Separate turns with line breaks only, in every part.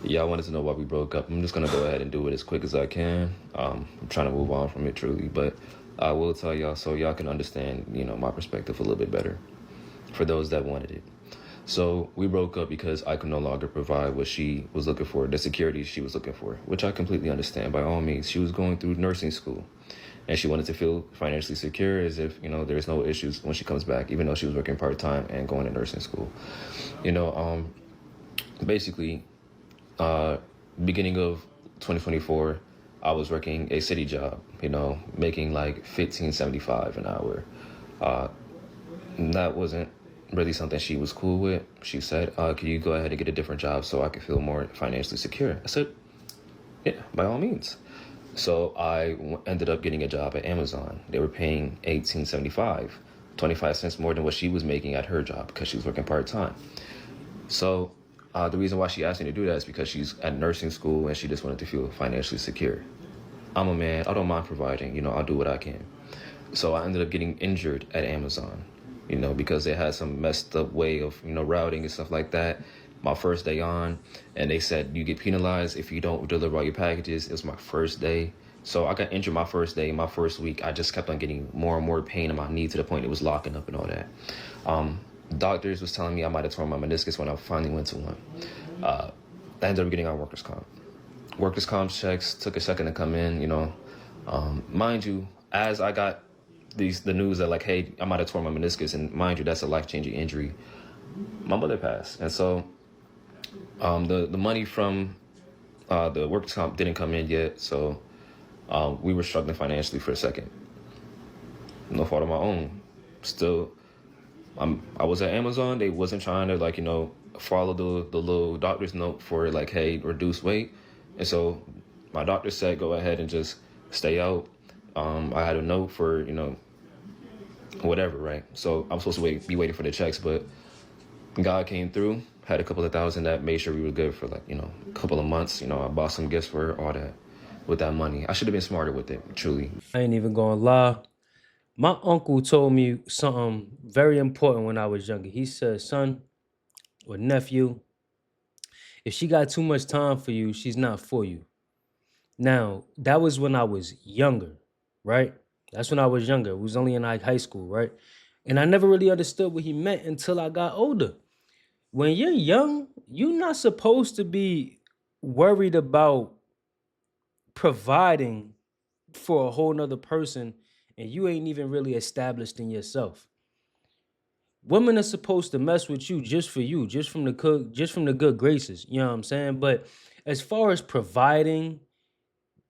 Yeah, I wanted to know why we broke up. I'm just gonna go ahead and do it as quick as I can. I'm trying to move on from it truly, but I will tell y'all so y'all can understand, my perspective a little bit better for those that wanted it. So we broke up because I could no longer provide what she was looking for, the security she was looking for, which I completely understand. By all means, she was going through nursing school, and she wanted to feel financially secure, as if there's no issues when she comes back, even though she was working part time and going to nursing school. You know, basically, uh, beginning of 2024, I was working a city job, making like 15.75 an hour. Uh, that wasn't really something she was cool with. She said, "Can you go ahead and get a different job so I can feel more financially secure?" I said, "Yeah, by all means." So ended up getting a job at Amazon. They were paying 18.75, 25 cents more than what she was making at her job because she was working part time. So the reason why she asked me to do that is because she's at nursing school and she just wanted to feel financially secure. I'm a man. I don't mind providing. I'll do what I can. So I ended up getting injured at Amazon, because they had some messed up way of, routing and stuff like that. My first day on, and they said you get penalized if you don't deliver all your packages. It was my first day. So I got injured my first day, my first week. I just kept on getting more and more pain in my knee to the point it was locking up and all that. Doctors was telling me I might have torn my meniscus when I finally went to one. I ended up getting on workers' comp. Workers' comp checks took a second to come in, Mind you, as I got the news that like, hey, I might have torn my meniscus, and mind you, that's a life-changing injury, my mother passed. And so the money from the workers' comp didn't come in yet, so we were struggling financially for a second. No fault of my own. Still, I was at Amazon. They wasn't trying to follow the little doctor's note for like, hey, reduce weight. And so my doctor said, go ahead and just stay out. I had a note for, whatever, right? So I'm supposed to be waiting for the checks, but God came through, had a couple of thousand that made sure we were good for like, a couple of months. I bought some gifts for her, all that with that money. I should have been smarter with it, truly.
I ain't even gonna lie. My uncle told me something very important when I was younger. He said, son or nephew, if she got too much time for you, she's not for you. Now, that was when I was younger, right? That's when I was younger. It was only in like high school, right? And I never really understood what he meant until I got older. When you're young, you're not supposed to be worried about providing for a whole nother person and you ain't even really established in yourself. Women are supposed to mess with you, just from the just from the good graces. You know what I'm saying? But as far as providing,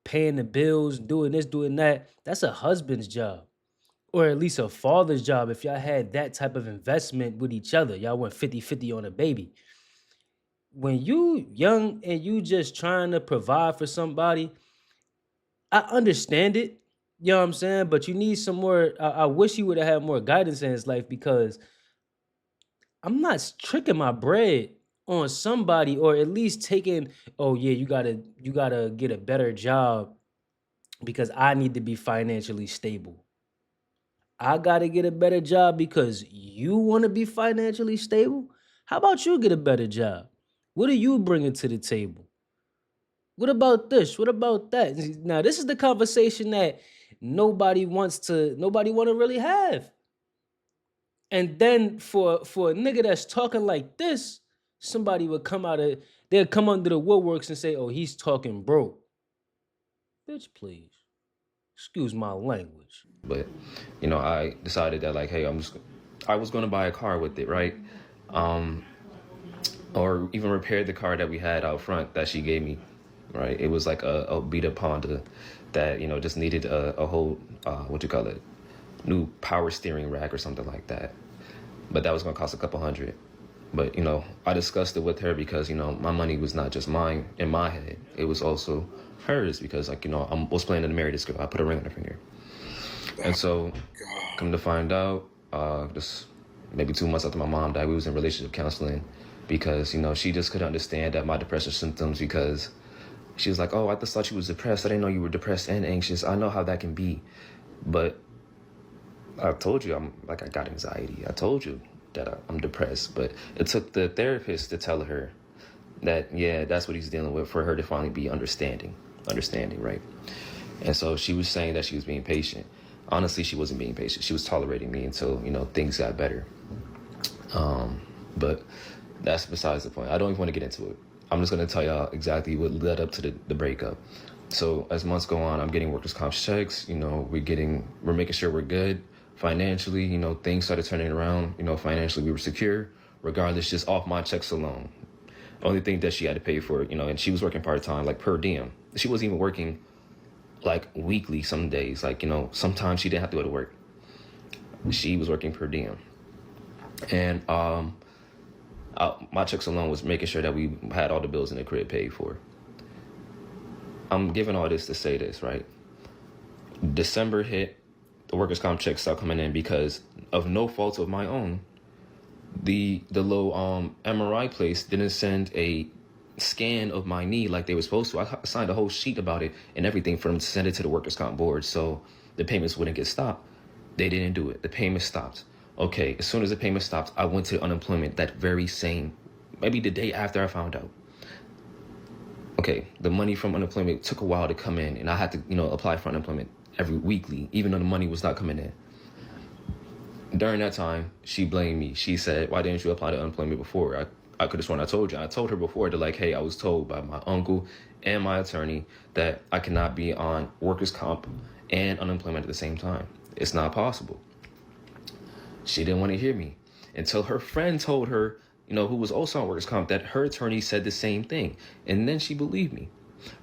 paying the bills, doing this, doing that, that's a husband's job. Or at least a father's job if y'all had that type of investment with each other. Y'all went 50-50 on a baby. When you young and you just trying to provide for somebody, I understand it. You know what I'm saying? But you need some more. I wish he would have had more guidance in his life because I'm not tricking my bread on somebody or at least taking, oh yeah, you gotta get a better job because I need to be financially stable. I gotta get a better job because you want to be financially stable. How about you get a better job? What are you bringing to the table? What about this? What about that? Now, this is the conversation that nobody want to really have. And then for a nigga that's talking like this, somebody would they'll come under the woodworks and say, "Oh, he's talking broke." Bitch, please. Excuse my language.
But, I decided that like, hey, I was going to buy a car with it, right? Um, or even repair the car that we had out front that she gave me, right? It was like a beat up Honda that, just needed a whole, what you call it, new power steering rack or something like that. But that was going to cost a couple hundred. But, I discussed it with her because, my money was not just mine in my head. It was also hers because, like, I was planning to marry this girl. I put a ring on her finger. And so, come to find out, just maybe 2 months after my mom died, we was in relationship counseling because, she just couldn't understand that my depression symptoms because she was like, oh, I just thought you was depressed. I didn't know you were depressed and anxious. I know how that can be. But I told you I got anxiety. I told you that I'm depressed. But it took the therapist to tell her that, yeah, that's what he's dealing with, for her to finally be understanding, right? And so she was saying that she was being patient. Honestly, she wasn't being patient. She was tolerating me until, things got better. But that's besides the point. I don't even want to get into it. I'm just going to tell y'all exactly what led up to the breakup. So as months go on, I'm getting workers' comp checks. We're making sure we're good financially. Things started turning around. Financially we were secure, regardless, just off my checks alone. Only thing that she had to pay for, and she was working part-time, like per diem. She wasn't even working like weekly some days. Like, sometimes she didn't have to go to work. She was working per diem. And my checks alone was making sure that we had all the bills in the crib paid for. I'm giving all this to say this, right? December hit, the workers' comp checks start coming in because of no fault of my own. The little MRI place didn't send a scan of my knee like they were supposed to. I signed a whole sheet about it and everything for them to send it to the workers' comp board so the payments wouldn't get stopped. They didn't do it. The payment stopped. Okay, as soon as the payment stopped, I went to unemployment that very same, maybe the day after I found out. Okay, the money from unemployment took a while to come in, and I had to, apply for unemployment every weekly, even though the money was not coming in. During that time, she blamed me. She said, "Why didn't you apply to unemployment before?" I could have sworn I told you. I told her before to like, hey, I was told by my uncle and my attorney that I cannot be on workers' comp and unemployment at the same time. It's not possible. She didn't want to hear me until her friend told her, who was also on workers' comp, that her attorney said the same thing. And then she believed me,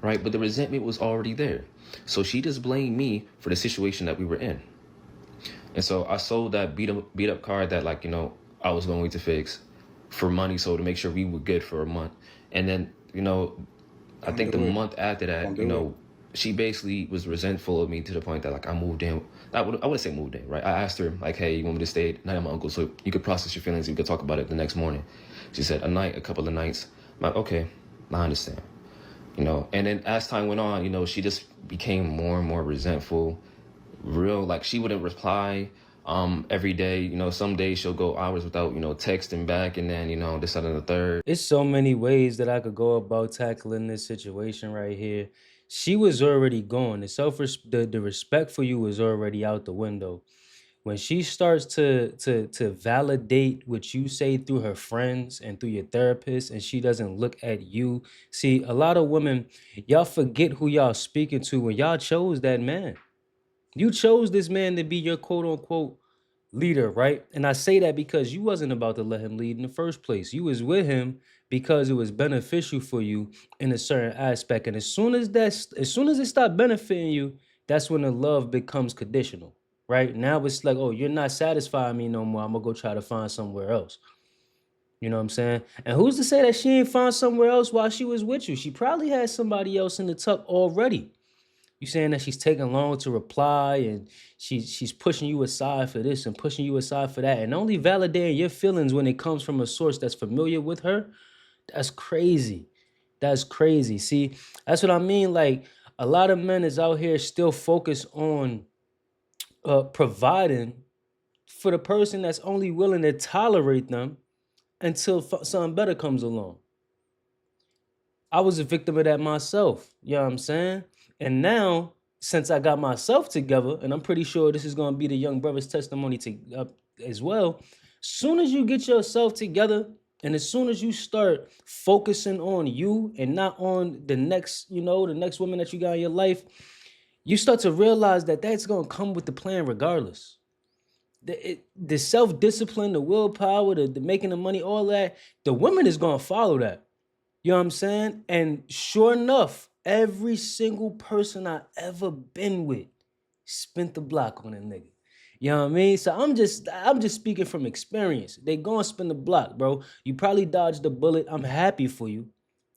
right? But the resentment was already there. So she just blamed me for the situation that we were in. And so I sold that beat up car that, like, I was going to fix for money, so to make sure we were good for a month. And then, I think the month after that, she basically was resentful of me to the point that, like, I moved in. I wouldn't say moved in, right? I asked her, like, hey, you want me to stay at night at my uncle's so you could process your feelings and we could talk about it the next morning? She said, a couple of nights. I'm like, okay, I understand. And then as time went on, she just became more and more resentful. Like, she wouldn't reply every day. Some days she'll go hours without, texting back, and then, this, that, and the third.
It's so many ways that I could go about tackling this situation right here. She was already gone. The respect for you was already out the window. When she starts to validate what you say through her friends and through your therapist, and she doesn't look at you. See, a lot of women, y'all forget who y'all speaking to when y'all chose that man. You chose this man to be your quote unquote leader, right? And I say that because you wasn't about to let him lead in the first place. You was with him because it was beneficial for you in a certain aspect. And as soon as it stopped benefiting you, that's when the love becomes conditional, right? Now it's like, oh, you're not satisfying me no more. I'm gonna go try to find somewhere else. You know what I'm saying? And who's to say that she ain't found somewhere else while she was with you? She probably had somebody else in the tuck already. You saying that she's taking long to reply and she's pushing you aside for this and pushing you aside for that and only validating your feelings when it comes from a source that's familiar with her. That's crazy. That's crazy. See, that's what I mean. Like, a lot of men is out here still focused on providing for the person that's only willing to tolerate them until something better comes along. I was a victim of that myself. You know what I'm saying? And now, since I got myself together, and I'm pretty sure this is going to be the young brother's testimony as well. Soon as you get yourself together, and as soon as you start focusing on you and not on the next, the next woman that you got in your life, you start to realize that that's going to come with the plan regardless. The self-discipline, the willpower, the making the money, all that, the woman is going to follow that. You know what I'm saying? And sure enough, every single person I ever been with spent the block on a nigga. You know what I mean? So I'm just speaking from experience. They gonna spin the block, bro. You probably dodged the bullet. I'm happy for you.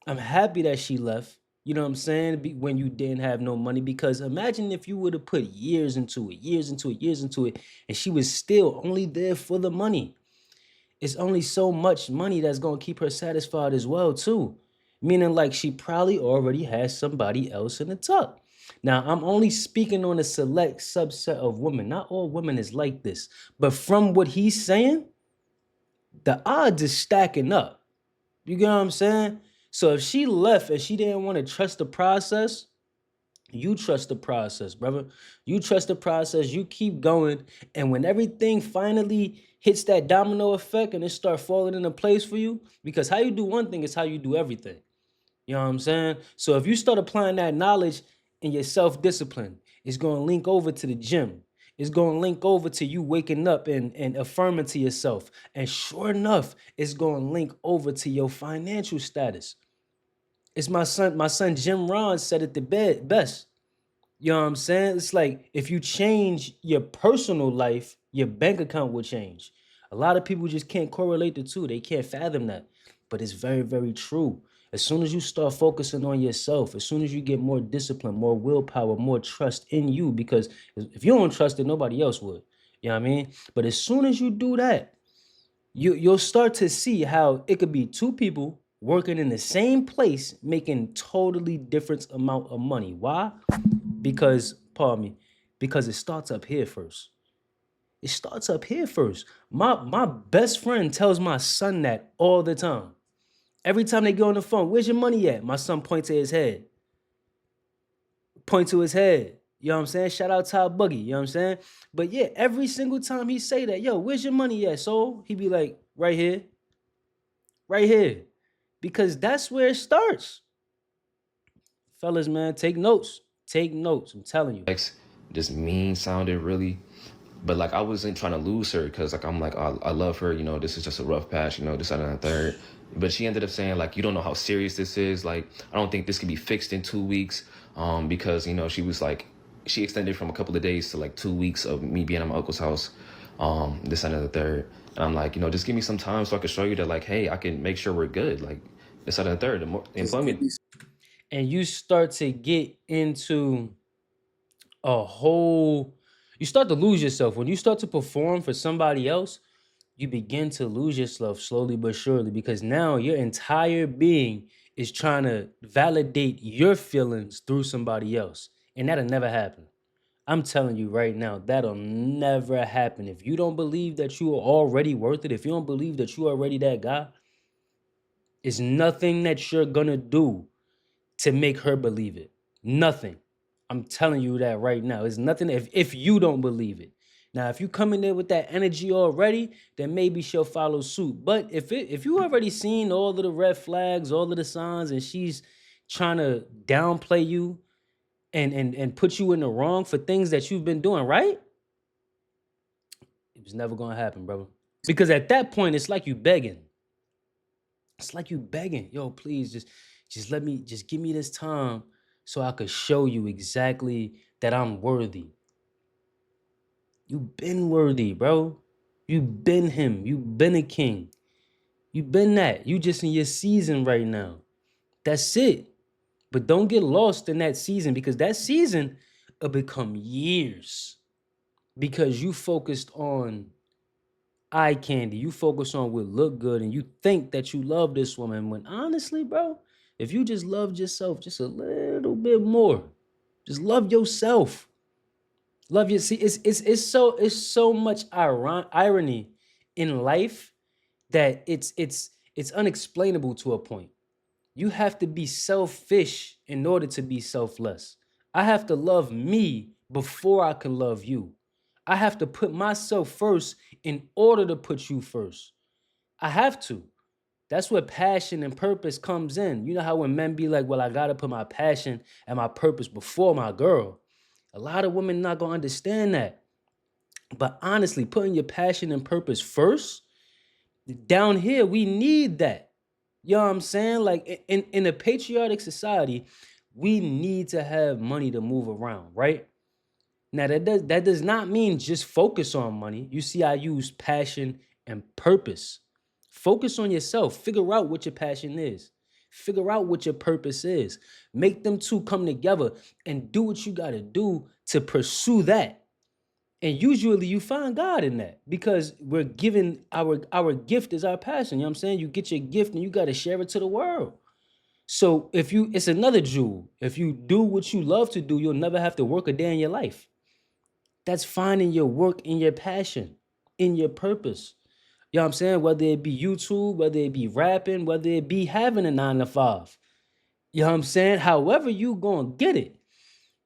I'm happy that she left. You know what I'm saying? When you didn't have no money, because imagine if you would have put years into it, and she was still only there for the money. It's only so much money that's gonna keep her satisfied as well, too. Meaning, like, she probably already has somebody else in the tuck. Now, I'm only speaking on a select subset of women. Not all women is like this. But from what he's saying, the odds is stacking up. You get what I'm saying? So if she left and she didn't want to trust the process, you trust the process, brother. You trust the process. You keep going. And when everything finally hits that domino effect and it start falling into place for you, because how you do one thing is how you do everything. You know what I'm saying? So if you start applying that knowledge in your self-discipline, it's going to link over to the gym. It's going to link over to you waking up and affirming to yourself. And sure enough, it's going to link over to your financial status. It's my son Jim Ron said it the best. You know what I'm saying? It's like if you change your personal life, your bank account will change. A lot of people just can't correlate the two. They can't fathom that. But it's very, very true. As soon as you start focusing on yourself, as soon as you get more discipline, more willpower, more trust in you, because if you don't trust it, nobody else would. You know what I mean? But as soon as you do that, you'll start to see how it could be two people working in the same place making totally different amount of money. Why? Because, pardon me, because it starts up here first. It starts up here first. My best friend tells my son that all the time. Every time they go on the phone, where's your money at? My son points to his head. Point to his head. You know what I'm saying? Shout out Todd Buggy. You know what I'm saying? But yeah, every single time he say that, yo, where's your money at? So he be like, right here. Right here. Because that's where it starts. Fellas, man, take notes. Take notes. I'm telling you.
Just mean sounded really. But like I wasn't trying to lose her because like I'm like I love her, you know, this is just a rough patch, you know, this, that, and the third. But she ended up saying like, you don't know how serious this is. Like, I don't think this can be fixed in 2 weeks. Because, you know, she was like, she extended from a couple of days to like 2 weeks of me being at my uncle's house, this, that, and the third. And I'm like, you know, just give me some time so I can show you that like, hey, I can make sure we're good. Like this, that, and the third. The employment.
And you start to get into a whole, you start to lose yourself. When you start to perform for somebody else, you begin to lose yourself slowly but surely, because now your entire being is trying to validate your feelings through somebody else. And that'll never happen. I'm telling you right now, that'll never happen. If you don't believe that you are already worth it, if you don't believe that you are already that guy, it's nothing that you're gonna do to make her believe it. Nothing. I'm telling you that right now. It's nothing if you don't believe it. Now, if you come in there with that energy already, then maybe she'll follow suit. But if you already seen all of the red flags, all of the signs, and she's trying to downplay you and put you in the wrong for things that you've been doing right, it was never gonna happen, brother. Because at that point, it's like you begging. It's like you begging, yo, please just give me this time so I could show you exactly that I'm worthy. You've been worthy, bro. You've been him. You've been a king. You've been that. You just in your season right now. That's it. But don't get lost in that season, because that season will become years, because you focused on eye candy. You focus on what look good and you think that you love this woman, when honestly, bro, if you just loved yourself just a little bit more, just love yourself. Love you. See, it's so much irony in life that it's unexplainable to a point. You have to be selfish in order to be selfless. I have to love me before I can love you. I have to put myself first in order to put you first. I have to. That's where passion and purpose comes in. You know how when men be like, well, I gotta put my passion and my purpose before my girl. A lot of women not gonna understand that. But honestly, putting your passion and purpose first, down here, we need that. You know what I'm saying? Like in a patriotic society, we need to have money to move around, right? Now that does not mean just focus on money. You see, I use passion and purpose. Focus on yourself. Figure out what your passion is. Figure out what your purpose is. Make them two come together and do what you gotta do to pursue that. And usually you find God in that, because we're given our gift is our passion. You know what I'm saying? You get your gift and you gotta share it to the world. So it's another jewel. If you do what you love to do, you'll never have to work a day in your life. That's finding your work in your passion, in your purpose. You know what I'm saying? Whether it be YouTube, whether it be rapping, whether it be having a 9 to 5. You know what I'm saying? However you gonna get it,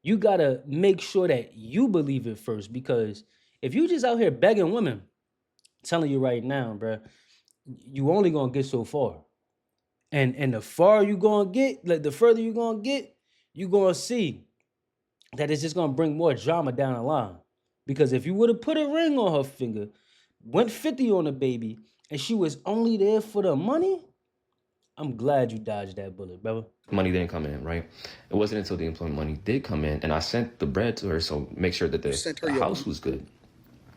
you gotta make sure that you believe it first. Because if you just out here begging women, telling you right now, bruh, you only gonna get so far. And the far you gonna get, like the further you gonna get, you gonna see that it's just gonna bring more drama down the line. Because if you would have put a ring on her finger, went 50 on the baby, and she was only there for the money, I'm glad you dodged that bullet, brother.
Money didn't come in, right? It wasn't until the employment money did come in, and I sent the bread to her, so make sure that the house was good.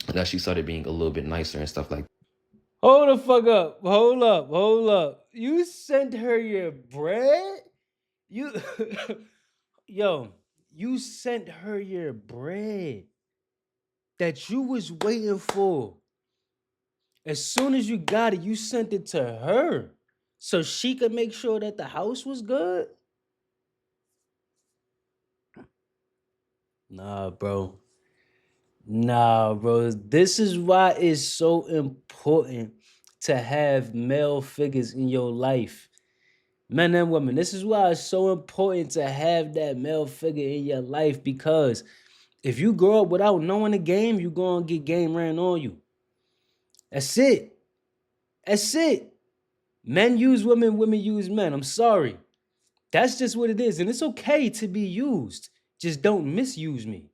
That she started being a little bit nicer and stuff like that.
Hold the fuck up. Hold up. Hold up. You sent her your bread? You yo, you sent her your bread that you was waiting for. As soon as you got it, you sent it to her so she could make sure that the house was good. Nah, bro. Nah, bro. This is why it's so important to have male figures in your life. Men and women, this is why it's so important to have that male figure in your life, because if you grow up without knowing the game, you're going to get game ran on you. That's it. That's it. Men use women, women use men. I'm sorry. That's just what it is. And it's okay to be used. Just don't misuse me.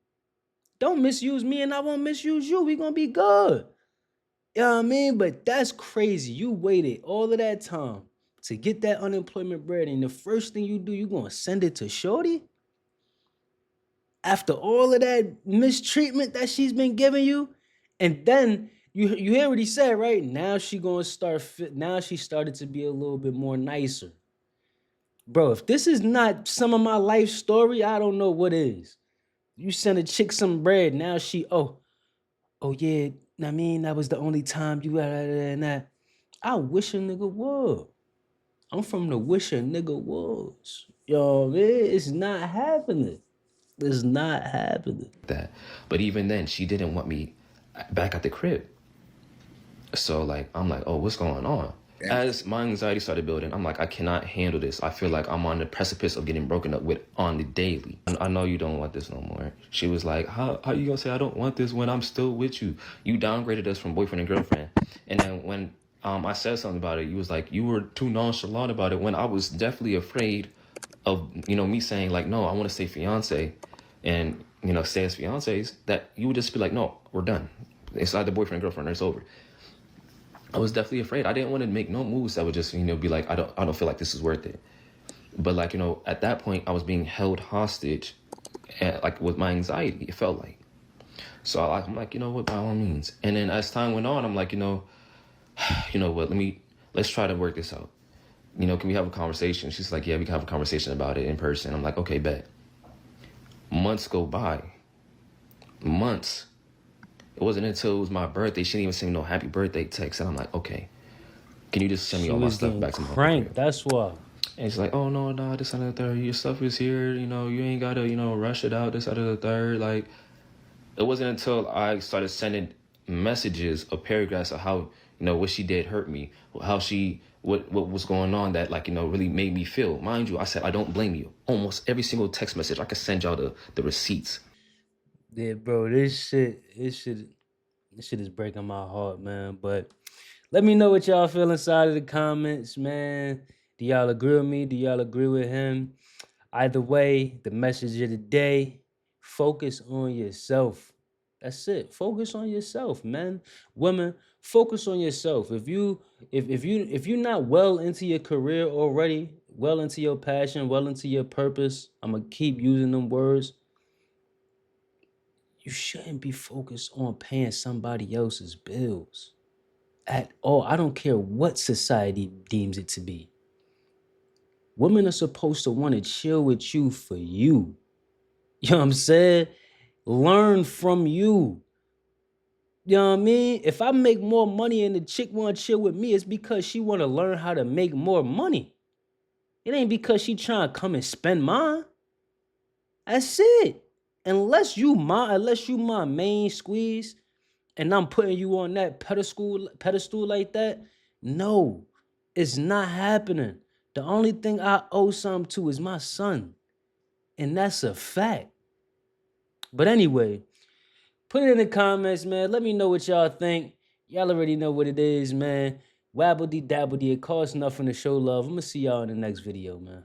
Don't misuse me and I won't misuse you. We going to be good. You know what I mean? But that's crazy. You waited all of that time to get that unemployment bread, and the first thing you do, you going to send it to shorty? After all of that mistreatment that she's been giving you? And then you hear what he said, right? Now she going to start now she started to be a little bit more nicer. Bro, if this is not some of my life story, I don't know what is. You send a chick some bread, now she, oh yeah, I mean, that was the only time you and that. I wish a nigga would. I'm from the wish a nigga was. Yo, man, it's not happening. It's not happening.
But even then, she didn't want me back at the crib. So like, I'm like, oh, what's going on? As my anxiety started building, I'm like, I cannot handle this. I feel like I'm on the precipice of getting broken up with on the daily. I know you don't want this no more. She was like, how you gonna say I don't want this when I'm still with you? You downgraded us from boyfriend and girlfriend. And then when I said something about it, you was like, you were too nonchalant about it, when I was definitely afraid of, me saying like, no, I want to stay fiance and, stay as fiancés, that you would just be like, no, we're done. It's either boyfriend and girlfriend or it's over. I was definitely afraid. I didn't want to make no moves that would just, be like, I don't feel like this is worth it. But like, at that point I was being held hostage, like with my anxiety, it felt like. So I'm like, what, by all means. And then as time went on, I'm like, what, let's try to work this out. Can we have a conversation? She's like, yeah, we can have a conversation about it in person. I'm like, okay, bet. Months go by. Months. It wasn't until it was my birthday. She didn't even send me no happy birthday text. And I'm like, okay, can you just send me all my stuff back to my
crank? That's why.
And she's like, oh, no, this, and the third. Your stuff is here. You ain't got to, rush it out, this, and the third. Like, it wasn't until I started sending messages or paragraphs of how, what she did hurt me, how she, what was going on that, like, really made me feel. Mind you, I said, I don't blame you. Almost every single text message, I could send y'all the receipts.
Yeah, bro, this shit is breaking my heart, man. But let me know what y'all feel inside of the comments, man. Do y'all agree with me? Do y'all agree with him? Either way, the message of the day, focus on yourself. That's it. Focus on yourself, man. Women, focus on yourself. If you're not well into your career already, well into your passion, well into your purpose, I'm gonna keep using them words. You shouldn't be focused on paying somebody else's bills at all. I don't care what society deems it to be. Women are supposed to want to chill with you for you. You know what I'm saying? Learn from you. You know what I mean? If I make more money and the chick want to chill with me, it's because she want to learn how to make more money. It ain't because she trying to come and spend mine. That's it. Unless you my main squeeze, and I'm putting you on that pedestal like that, no, it's not happening. The only thing I owe something to is my son. And that's a fact. But anyway, put it in the comments, man. Let me know what y'all think. Y'all already know what it is, man. Wabbledy dabbledy. It costs nothing to show love. I'm gonna see y'all in the next video, man.